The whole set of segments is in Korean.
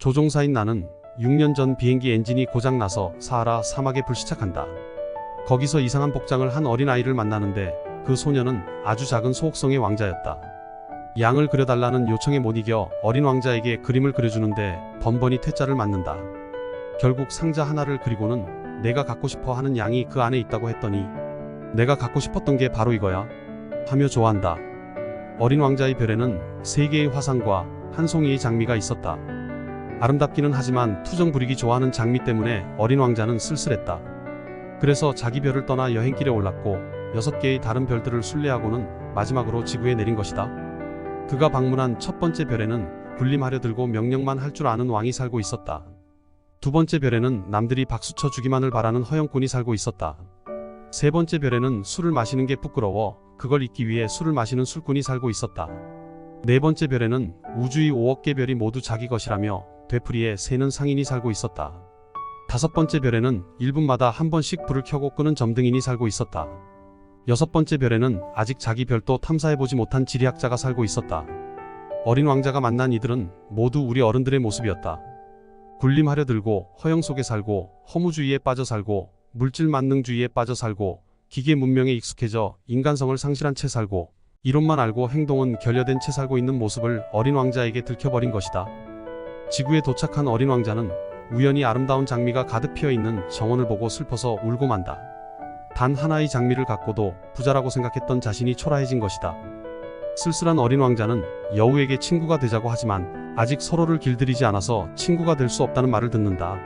조종사인 나는 6년 전 비행기 엔진이 고장나서 사하라 사막에 불시착한다. 거기서 이상한 복장을 한 어린아이를 만나는데 그 소녀는 아주 작은 소옥성의 왕자였다. 양을 그려달라는 요청에 못 이겨 어린 왕자에게 그림을 그려주는데 번번이 퇴짜를 맞는다. 결국 상자 하나를 그리고는 내가 갖고 싶어 하는 양이 그 안에 있다고 했더니 내가 갖고 싶었던 게 바로 이거야 하며 좋아한다. 어린 왕자의 별에는 3개의 화상과 한 송이의 장미가 있었다. 아름답기는 하지만 투정 부리기 좋아하는 장미 때문에 어린 왕자는 쓸쓸했다. 그래서 자기 별을 떠나 여행길에 올랐고 6개의 다른 별들을 순례하고는 마지막으로 지구에 내린 것이다. 그가 방문한 첫 번째 별에는 군림하려 들고 명령만 할 줄 아는 왕이 살고 있었다. 두 번째 별에는 남들이 박수쳐 주기만을 바라는 허영꾼이 살고 있었다. 세 번째 별에는 술을 마시는 게 부끄러워 그걸 잊기 위해 술을 마시는 술꾼이 살고 있었다. 네 번째 별에는 우주의 5억 개 별이 모두 자기 것이라며 되풀이에 새는 상인이 살고 있었다. 다섯 번째 별에는 1분마다 한 번씩 불을 켜고 끄는 점등인이 살고 있었다. 여섯 번째 별에는 아직 자기 별도 탐사해보지 못한 지리학자가 살고 있었다. 어린 왕자가 만난 이들은 모두 우리 어른들의 모습이었다. 군림하려 들고 허영 속에 살고 허무주의에 빠져 살고 물질 만능주의에 빠져 살고 기계 문명에 익숙해져 인간성을 상실한 채 살고 이론만 알고 행동은 결여된 채 살고 있는 모습을 어린 왕자에게 들켜버린 것이다. 지구에 도착한 어린 왕자는 우연히 아름다운 장미가 가득 피어있는 정원을 보고 슬퍼서 울고 만다. 단 하나의 장미를 갖고도 부자라고 생각했던 자신이 초라해진 것이다. 쓸쓸한 어린 왕자는 여우에게 친구가 되자고 하지만 아직 서로를 길들이지 않아서 친구가 될 수 없다는 말을 듣는다.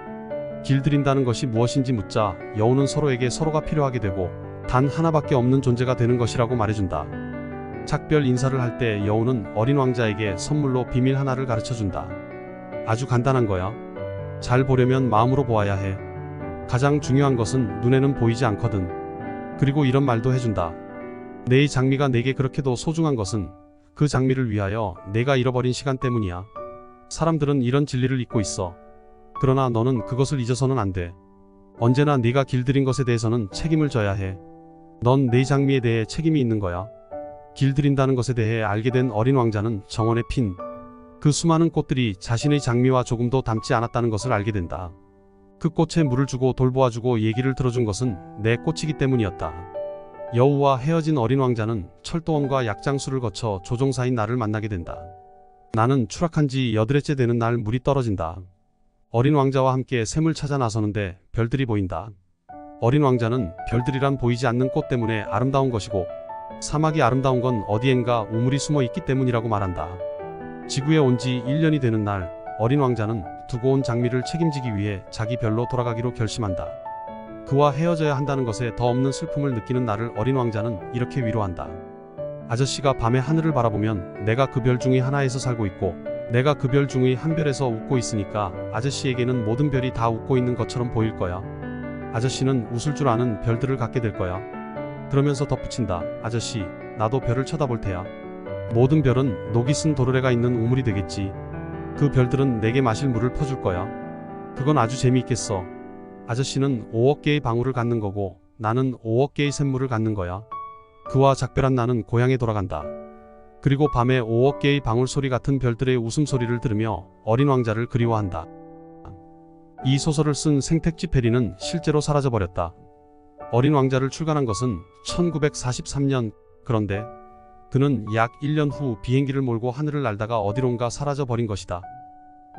길들인다는 것이 무엇인지 묻자 여우는 서로에게 서로가 필요하게 되고 단 하나밖에 없는 존재가 되는 것이라고 말해준다. 작별 인사를 할 때 여우는 어린 왕자에게 선물로 비밀 하나를 가르쳐준다. 아주 간단한 거야. 잘 보려면 마음으로 보아야 해. 가장 중요한 것은 눈에는 보이지 않거든. 그리고 이런 말도 해준다. 내 장미가 내게 그렇게도 소중한 것은 그 장미를 위하여 내가 잃어버린 시간 때문이야. 사람들은 이런 진리를 잊고 있어. 그러나 너는 그것을 잊어서는 안 돼. 언제나 네가 길들인 것에 대해서는 책임을 져야 해. 넌 내 장미에 대해 책임이 있는 거야. 길들인다는 것에 대해 알게 된 어린 왕자는 정원에 핀 그 수많은 꽃들이 자신의 장미와 조금도 닮지 않았다는 것을 알게 된다. 그 꽃에 물을 주고 돌보아주고 얘기를 들어준 것은 내 꽃이기 때문이었다. 여우와 헤어진 어린 왕자는 철도원과 약장수를 거쳐 조종사인 나를 만나게 된다. 나는 추락한 지 8회째 되는 날 물이 떨어진다. 어린 왕자와 함께 샘을 찾아 나서는데 별들이 보인다. 어린 왕자는 별들이란 보이지 않는 꽃 때문에 아름다운 것이고 사막이 아름다운 건 어디엔가 우물이 숨어 있기 때문이라고 말한다. 지구에 온 지 1년이 되는 날 어린 왕자는 두고 온 장미를 책임지기 위해 자기 별로 돌아가기로 결심한다. 그와 헤어져야 한다는 것에 더 없는 슬픔을 느끼는 나를 어린 왕자는 이렇게 위로한다. 아저씨가 밤에 하늘을 바라보면 내가 그 별 중의 하나에서 살고 있고 내가 그 별 중의 한 별에서 웃고 있으니까 아저씨에게는 모든 별이 다 웃고 있는 것처럼 보일 거야. 아저씨는 웃을 줄 아는 별들을 갖게 될 거야. 그러면서 덧붙인다. 아저씨, 나도 별을 쳐다볼 테야. 모든 별은 녹이 쓴 도르래가 있는 우물이 되겠지. 그 별들은 내게 마실 물을 퍼줄 거야. 그건 아주 재미있겠어. 아저씨는 5억 개의 방울을 갖는 거고 나는 5억 개의 샘물을 갖는 거야. 그와 작별한 나는 고향에 돌아간다. 그리고 밤에 5억 개의 방울 소리 같은 별들의 웃음소리를 들으며 어린 왕자를 그리워한다. 이 소설을 쓴 생택지 페리는 실제로 사라져버렸다. 어린 왕자를 출간한 것은 1943년. 그런데 그는 약 1년 후 비행기를 몰고 하늘을 날다가 어디론가 사라져버린 것이다.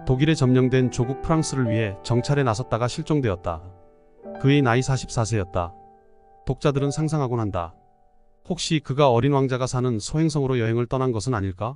독일에 점령된 조국 프랑스를 위해 정찰에 나섰다가 실종되었다. 그의 나이 44세였다. 독자들은 상상하곤 한다. 혹시 그가 어린 왕자가 사는 소행성으로 여행을 떠난 것은 아닐까?